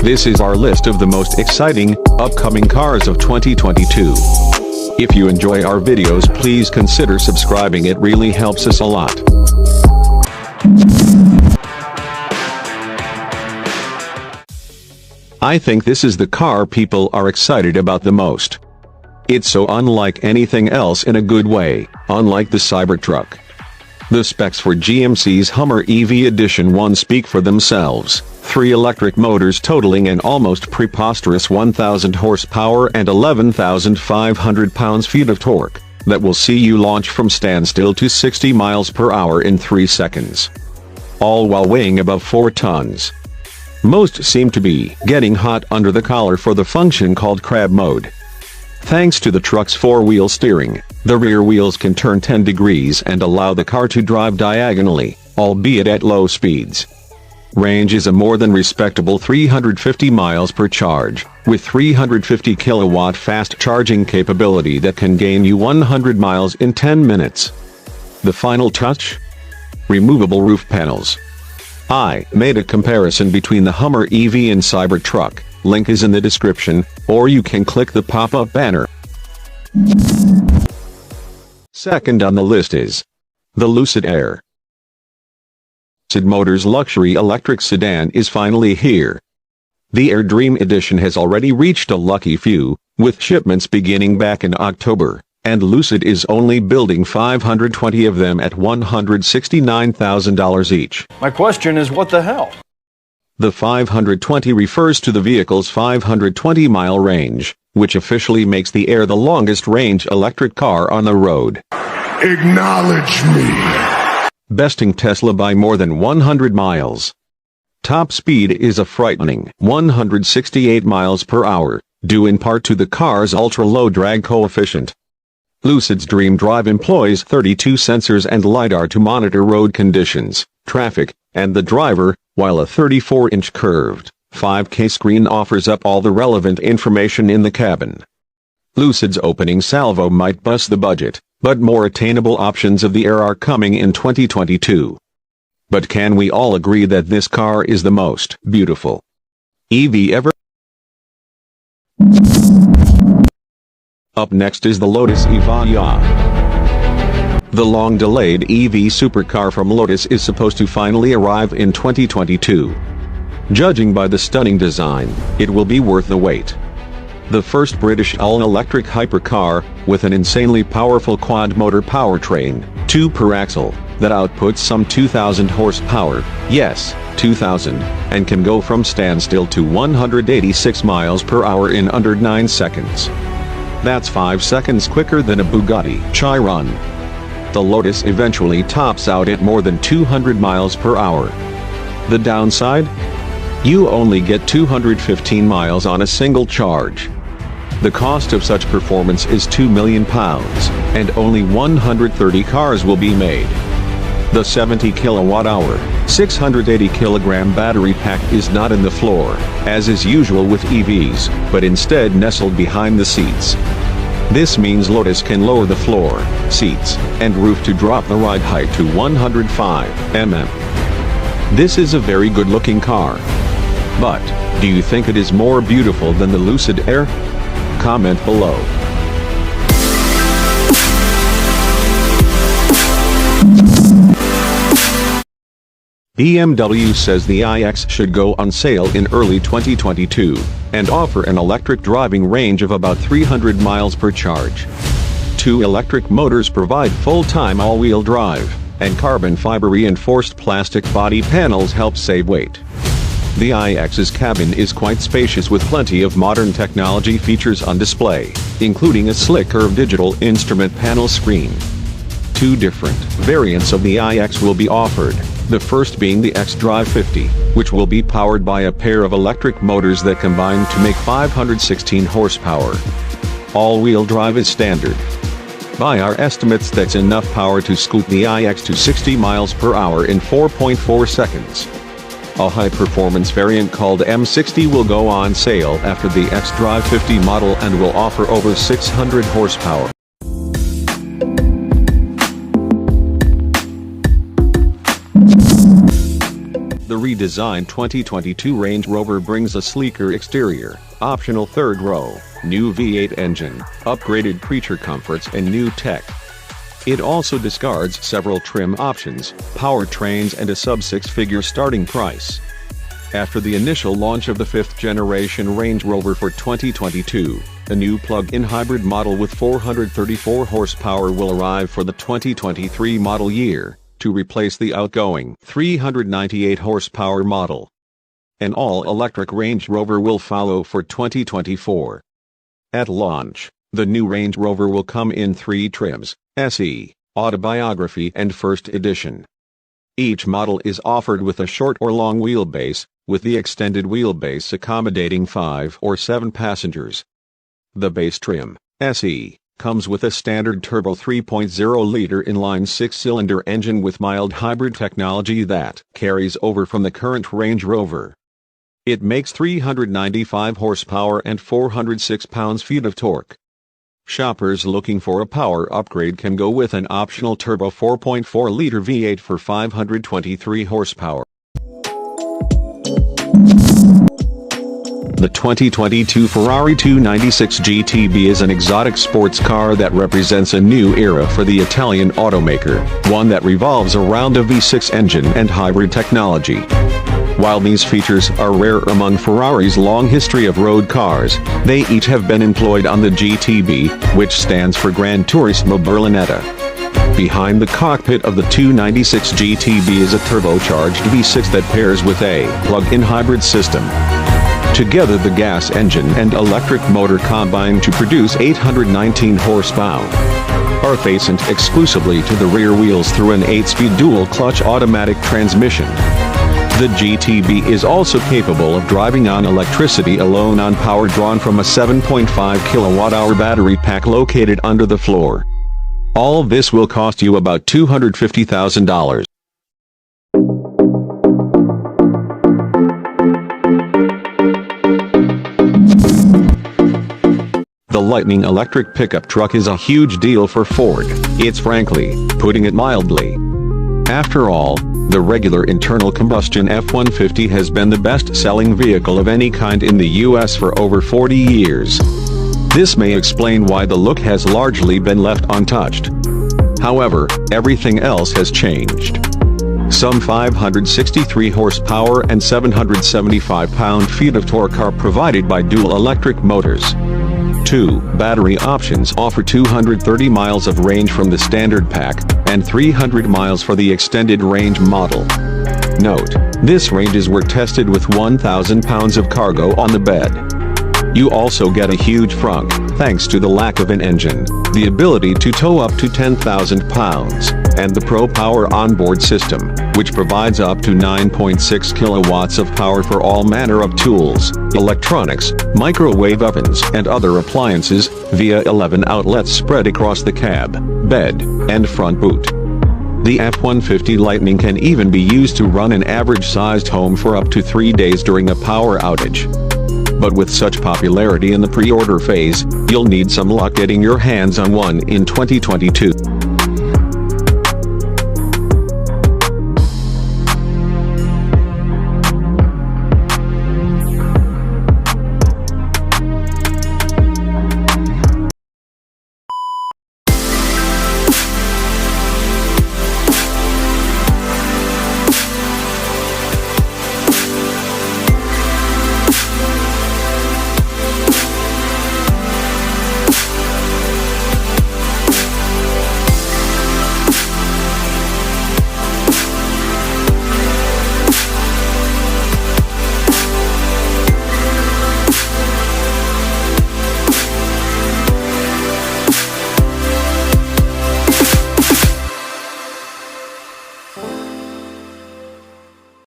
This is our list of the most exciting, upcoming cars of 2022. If you enjoy our videos, please consider subscribing, it really helps us a lot. I think this is the car people are excited about the most. It's so unlike anything else in a good way, unlike the Cybertruck. The specs for GMC's Hummer EV Edition 1 speak for themselves. 3 electric motors totaling an almost preposterous 1,000 horsepower and 11,500 pounds-feet of torque that will see you launch from standstill to 60 miles per hour in 3 seconds. All while weighing above 4 tons. Most seem to be getting hot under the collar for the function called crab mode. Thanks to the truck's 4-wheel steering, the rear wheels can turn 10 degrees and allow the car to drive diagonally, albeit at low speeds. Range is a more than respectable 350 miles per charge, with 350 kilowatt fast charging capability that can gain you 100 miles in 10 minutes. The final touch? Removable roof panels. I made a comparison between the Hummer EV and Cybertruck, link is in the description, or you can click the pop-up banner. Second on the list is the Lucid Air. Lucid Motors luxury electric sedan is finally here. The Air Dream Edition has already reached a lucky few, with shipments beginning back in October, and Lucid is only building 520 of them at $169,000 each. My question is, what the hell? The 520 refers to the vehicle's 520-mile range, which officially makes the Air the longest-range electric car on the road. Acknowledge me. Besting Tesla by more than 100 miles. Top speed is a frightening 168 miles per hour, due in part to the car's ultra-low drag coefficient. Lucid's Dream Drive employs 32 sensors and LiDAR to monitor road conditions, traffic, and the driver, while a 34-inch curved 5K screen offers up all the relevant information in the cabin. Lucid's opening salvo might bust the budget, but more attainable options of the Air are coming in 2022. But can we all agree that this car is the most beautiful EV ever? Up next is the Lotus Evija. The long-delayed EV supercar from Lotus is supposed to finally arrive in 2022. Judging by the stunning design, it will be worth the wait. The first British all-electric hypercar, with an insanely powerful quad-motor powertrain, 2 per axle, that outputs some 2,000 horsepower, yes, 2,000, and can go from standstill to 186 miles per hour in under 9 seconds. That's 5 seconds quicker than a Bugatti Chiron. The Lotus eventually tops out at more than 200 miles per hour. The downside? You only get 215 miles on a single charge. The cost of such performance is £2 million, and only 130 cars will be made. The 70 kilowatt-hour, 680 kilogram battery pack is not in the floor, as is usual with EVs, but instead nestled behind the seats. This means Lotus can lower the floor, seats, and roof to drop the ride height to 105 mm. This is a very good-looking car. But, do you think it is more beautiful than the Lucid Air? Comment below. BMW says the iX should go on sale in early 2022, and offer an electric driving range of about 300 miles per charge. 2 electric motors provide full-time all-wheel drive, and carbon fiber-reinforced plastic body panels help save weight. The iX's cabin is quite spacious with plenty of modern technology features on display, including a slick curved digital instrument panel screen. 2 different variants of the iX will be offered, the first being the xDrive 50, which will be powered by a pair of electric motors that combine to make 516 horsepower. All-wheel drive is standard. By our estimates, that's enough power to scoot the iX to 60 miles per hour in 4.4 seconds. A high-performance variant called M60 will go on sale after the xDrive 50 model and will offer over 600 horsepower. redesigned 2022 Range Rover brings a sleeker exterior, optional third row, new V8 engine, upgraded creature comforts and new tech. It also discards several trim options, powertrains and a sub-six-figure starting price. After the initial launch of the 5th generation Range Rover for 2022, a new plug-in hybrid model with 434 horsepower will arrive for the 2023 model year, to replace the outgoing 398 horsepower model. An all-electric Range Rover will follow for 2024. At launch, the new Range Rover will come in 3 trims: SE, Autobiography and First Edition. Each model is offered with a short or long wheelbase, with the extended wheelbase accommodating 5 or 7 passengers. The base trim, SE, comes with a standard turbo 3.0-liter inline 6-cylinder engine with mild hybrid technology that carries over from the current Range Rover. It makes 395 horsepower and 406 pounds-feet of torque. Shoppers looking for a power upgrade can go with an optional turbo 4.4-liter V8 for 523 horsepower. The 2022 Ferrari 296 GTB is an exotic sports car that represents a new era for the Italian automaker, one that revolves around a V6 engine and hybrid technology. While these features are rare among Ferrari's long history of road cars, they each have been employed on the GTB, which stands for Gran Turismo Berlinetta. Behind the cockpit of the 296 GTB is a turbocharged V6 that pairs with a plug-in hybrid system. Together the gas engine and electric motor combine to produce 819 horsepower. Are fastened exclusively to the rear wheels through an 8-speed dual-clutch automatic transmission. The GTB is also capable of driving on electricity alone on power drawn from a 7.5 kilowatt-hour battery pack located under the floor. All this will cost you about $250,000. The Lightning electric pickup truck is a huge deal for Ford. It's frankly, putting it mildly. After all, the regular internal combustion F-150 has been the best-selling vehicle of any kind in the US for over 40 years. This may explain why the look has largely been left untouched. However, everything else has changed. Some 563 horsepower and 775 pound-feet of torque are provided by dual electric motors. 2 battery options offer 230 miles of range from the standard pack, and 300 miles for the extended range model. Note, this ranges were tested with 1,000 pounds of cargo on the bed. You also get a huge frunk, thanks to the lack of an engine, the ability to tow up to 10,000 pounds, and the Pro Power onboard system, which provides up to 9.6 kilowatts of power for all manner of tools, electronics, microwave ovens and other appliances, via 11 outlets spread across the cab, bed, and front boot. The F-150 Lightning can even be used to run an average-sized home for up to 3 days during a power outage. But with such popularity in the pre-order phase, you'll need some luck getting your hands on one in 2022.